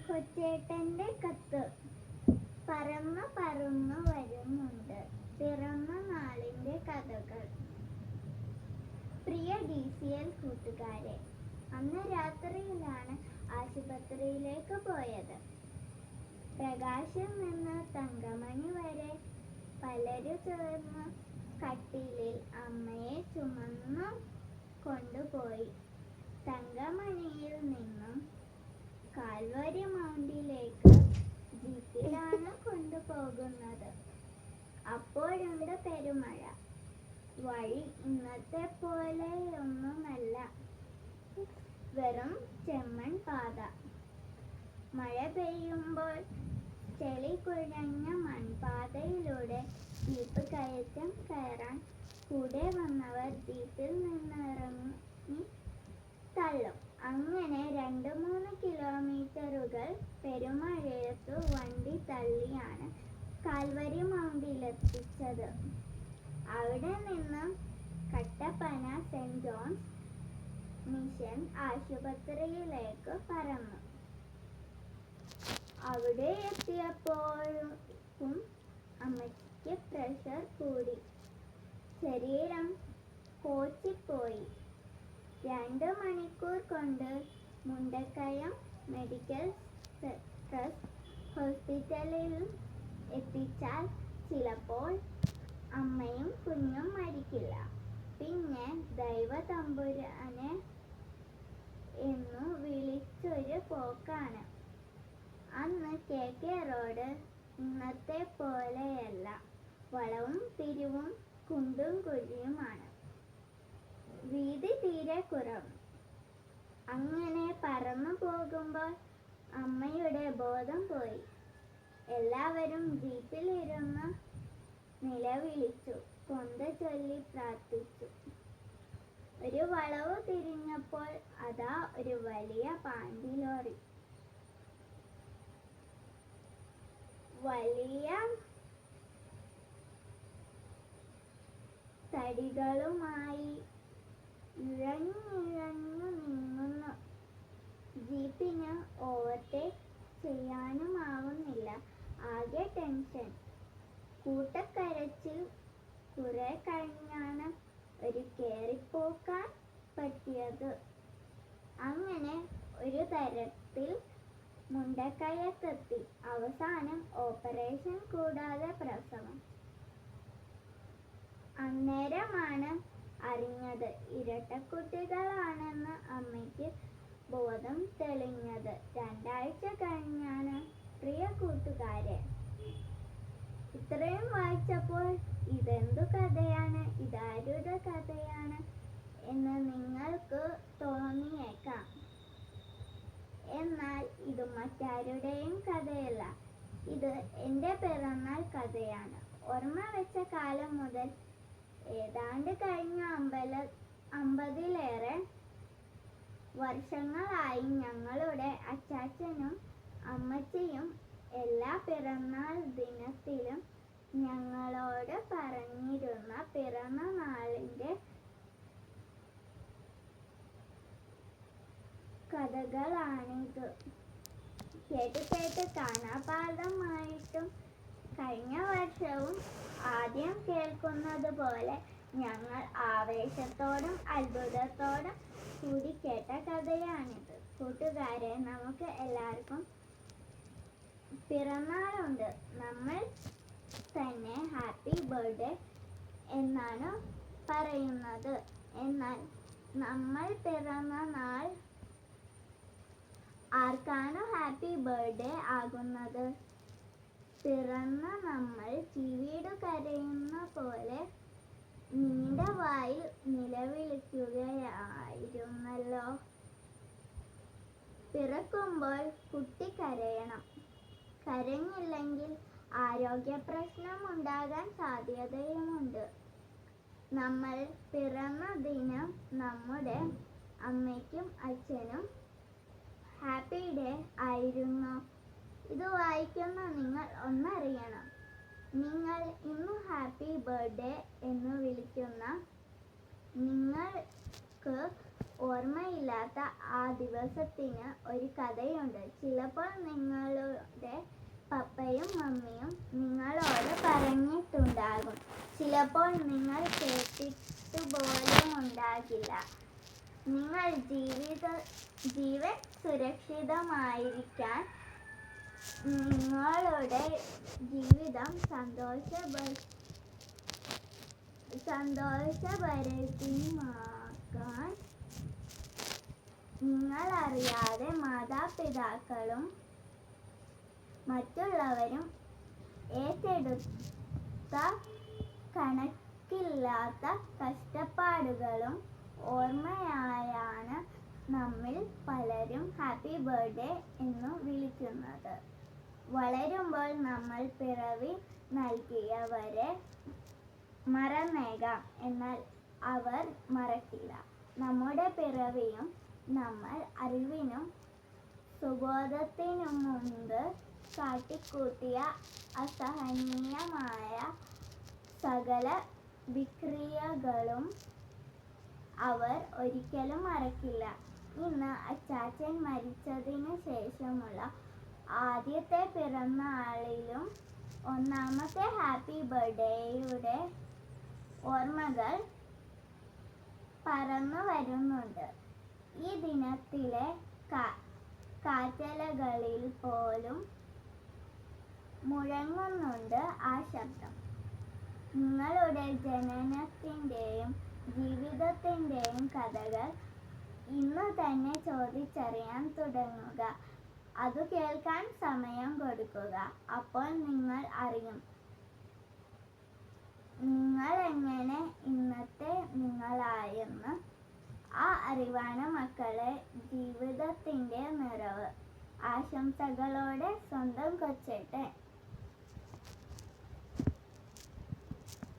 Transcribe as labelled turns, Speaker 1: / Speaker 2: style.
Speaker 1: കൊച്ചേട്ടന്റെ കത്ത്. പറന്നു പറന്നു വരുന്നുണ്ട് പിറന്ന നാളിന്റെ കഥകൾ. പ്രിയ DCL കൂട്ടുകാരെ, അന്ന് രാത്രിയിലാണ് ആശുപത്രിയിലേക്ക് പോയത്. പ്രകാശിൽ നിന്ന് തങ്കമണി വരെ പലരും ചേർന്ന് കട്ടിലിൽ അമ്മയെ ചുമന്നു കൊണ്ടുപോയി. തങ്കമണിയിൽ നിന്നും കാൽവരി മൗണ്ടിലേക്ക് ജീപ്പിലാണ് കൊണ്ടുപോകുന്നത്. അപ്പോഴുണ്ട് പെരുമഴ. വഴി ഇന്നത്തെ പോലെയൊന്നുമല്ല, വെറും ചെമ്മൺ പാത. മഴ പെയ്യുമ്പോൾ ചെളി കുഴഞ്ഞ മൺപാതയിലൂടെ ജീപ്പ് കയറാൻ കൂടെ വന്നവർ ജീപ്പിൽ നിന്നിറങ്ങി തള്ളും. അങ്ങനെ 2-3 കിലോമീറ്ററുകൾ പെരുമഴയത്തു വണ്ടി തള്ളിയാണ് കാൽവരി മൗണ്ടിലെത്തിച്ചത്. അവിടെ നിന്ന് കട്ടപ്പന സെന്റ് ജോൺസ് മിഷൻ ആശുപത്രിയിലേക്ക് പറന്നു. അവിടെ എത്തിയപ്പോഴും അമ്മയ്ക്ക് പ്രഷർ കൂടി, ശരീരം കോച്ചിപ്പോയി. 2 മണിക്കൂർ കൊണ്ട് മുണ്ടക്കയം മെഡിക്കൽ ട്രസ്റ്റ് ഹോസ്പിറ്റലിൽ എത്തിച്ചാൽ ചിലപ്പോൾ അമ്മയും കുഞ്ഞും മരിക്കില്ല. പിന്നെ ദൈവ തമ്പുരാനെ എന്നു വിളിച്ചൊരു പോക്കാണ്. അന്ന് KK റോഡ് ഇന്നത്തെ പോലെയല്ല, വളവും തിരിവും കുണ്ടും കുഴിയുമാണ്. വീതി തീരെ കുറവ്. അങ്ങനെ പറന്നു പോകുമ്പോൾ അമ്മയുടെ ബോധം പോയി. എല്ലാവരും ജീപ്പിലിരുന്ന് നിലവിളിച്ചു, കൊന്ത ചൊല്ലി പ്രാർത്ഥിച്ചു. ഒരു വളവ് തിരിഞ്ഞപ്പോൾ അതാ ഒരു വലിയ പാണ്ടി ലോറി. വലിയ തടികളുമായി ഇഴഞ്ഞിഴഞ്ഞു നീങ്ങുന്നു. ജീപ്പിന് ഓവർടേക്ക് ചെയ്യാനുമാവുന്നില്ല. ആകെ ടെൻഷൻ, കൂട്ടക്കരച്ചിൽ. കുറെ കഴിഞ്ഞാണ് ഒരു കേറിപ്പോക്കാൻ പറ്റിയത്. അങ്ങനെ ഒരു തരത്തിൽ മുണ്ടക്കയത്തെത്തി. അവസാനം ഓപ്പറേഷൻ കൂടാതെ പ്രസവം. അന്നേരമാണ് അറിഞ്ഞത് ഇരട്ടക്കുട്ടികളാണെന്ന്. അമ്മയ്ക്ക് ബോധം തെളിഞ്ഞത് 2 ആഴ്ച കഴിഞ്ഞാണ്. പ്രിയ കൂട്ടുകാരെ, ഇത്രയും വായിച്ചപ്പോൾ ഇതെന്തു കഥയാണ്, ഇതാരുടെ കഥയാണ് എന്ന് നിങ്ങൾക്ക് തോന്നിയേക്കാം. എന്നാൽ ഇത് മറ്റാരുടെയും കഥയല്ല, ഇത് എൻ്റെ പിറന്നാൾ കഥയാണ്. ഓർമ്മ വെച്ച കാലം മുതൽ ഏതാണ്ട് കഴിഞ്ഞ 50-ലേറെ വർഷങ്ങളായി ഞങ്ങളുടെ അച്ചാച്ചനും അമ്മച്ചിയും എല്ലാ പിറന്നാൾ ദിനത്തിലും ഞങ്ങളോട് പറഞ്ഞിരുന്ന പിറന്ന നാളിൻ്റെ കഥകളാണിത്. കേട്ട് കാണാപാഠമായിട്ടും കഴിഞ്ഞ വർഷവും ആദ്യം കേൾക്കുന്നത് പോലെ ഞങ്ങൾ ആവേശത്തോടും അത്ഭുതത്തോടും കൂടി കേട്ട കഥയാണിത്. കൂട്ടുകാരെ, നമുക്ക് എല്ലാവർക്കും പിറന്നാളുണ്ട്. നമ്മൾ തന്നെ ഹാപ്പി ബർത്ത്ഡേ എന്നാണ് പറയുന്നത്. എന്നാൽ നമ്മൾ പിറന്ന നാൾ ആർക്കാണ് ഹാപ്പി ബർത്ത്ഡേ ആകുന്നത്? പിറന്ന നമ്മൾ ചീവീടു കരയുന്ന പോലെ നീണ്ട വായിൽ നിലവിളിക്കുകയായിരുന്നല്ലോ. പിറക്കുമ്പോൾ കുട്ടി കരയണം. കരഞ്ഞില്ലെങ്കിൽ ആരോഗ്യ പ്രശ്നമുണ്ടാകാൻ സാധ്യതയുമുണ്ട്. നമ്മൾ പിറന്ന ദിനം നമ്മുടെ അമ്മയ്ക്കും അച്ഛനും ഹാപ്പി ഡേ ആയിരുന്നു. ഇത് വായിക്കുന്ന നിങ്ങൾ ഒന്നറിയണം. നിങ്ങൾ ഇന്ന് ഹാപ്പി ബർത്ത്ഡേ എന്ന് വിളിക്കുന്ന നിങ്ങൾക്ക് ഓർമ്മയില്ലാത്ത ആ ദിവസത്തിന് ഒരു കഥയുണ്ട്. ചിലപ്പോൾ നിങ്ങളുടെ പപ്പയും മമ്മിയും നിങ്ങളോട് പറഞ്ഞിട്ടുണ്ടാകും. ചിലപ്പോൾ നിങ്ങൾ കേട്ടിട്ട് പോലും ഉണ്ടാകില്ല. നിങ്ങൾ ജീവൻ സുരക്ഷിതമായിരിക്കാൻ നിങ്ങളുടെ ജീവിതം സന്തോഷഭരിതമാക്കാൻ നിങ്ങളറിയാതെ മാതാപിതാക്കളും മറ്റുള്ളവരും ഏറ്റെടുത്ത കണക്കില്ലാത്ത കഷ്ടപ്പാടുകളും ഓർമ്മയായാണ് നമ്മിൽ പലരും ഹാപ്പി ബർത്ത്ഡേ എന്നു വിളിക്കുന്നത്. വളരുമ്പോൾ നമ്മൾ പിറവി നൽകിയവരെ മറന്നേക്കാം, എന്നാൽ അവർ മറക്കില്ല. നമ്മുടെ പിറവിയും നമ്മൾ അറിവിനും സുബോധത്തിനും മുൻപ് കാട്ടിക്കൂട്ടിയ അസഹനീയമായ സകല വിക്രിയകളും അവർ ഒരിക്കലും മറക്കില്ല. ഇന്ന് അച്ചാച്ചൻ മരിച്ചതിനു ശേഷമുള്ള ആദ്യത്തെ പിറന്നാളിലും ഒന്നാമത്തെ ഹാപ്പി ബർത്ത്ഡേയുടെ ഓർമ്മകൾ പറന്നു വരുന്നുണ്ട്. ഈ ദിനത്തിലെ കാറ്റലകളിൽ പോലും മുഴങ്ങുന്നുണ്ട് ആ ശബ്ദം. നിങ്ങളുടെ ജനനത്തിൻ്റെയും ജീവിതത്തിൻ്റെയും കഥകൾ ഇന്നു തന്നെ ചോദിച്ചറിയാൻ തുടങ്ങുക. അതു കേൾക്കാൻ സമയം കൊടുക്കുക. അപ്പോൾ നിങ്ങൾ അറിയും നിങ്ങൾ എങ്ങനെ ഇന്നത്തെ നിങ്ങളായെന്ന്. ആ അറിവാണ് മക്കളെ ജീവിതത്തിൻ്റെ നിറവ്. ആശംസകളോടെ സ്വന്തം കൊച്ചേട്ടൻ.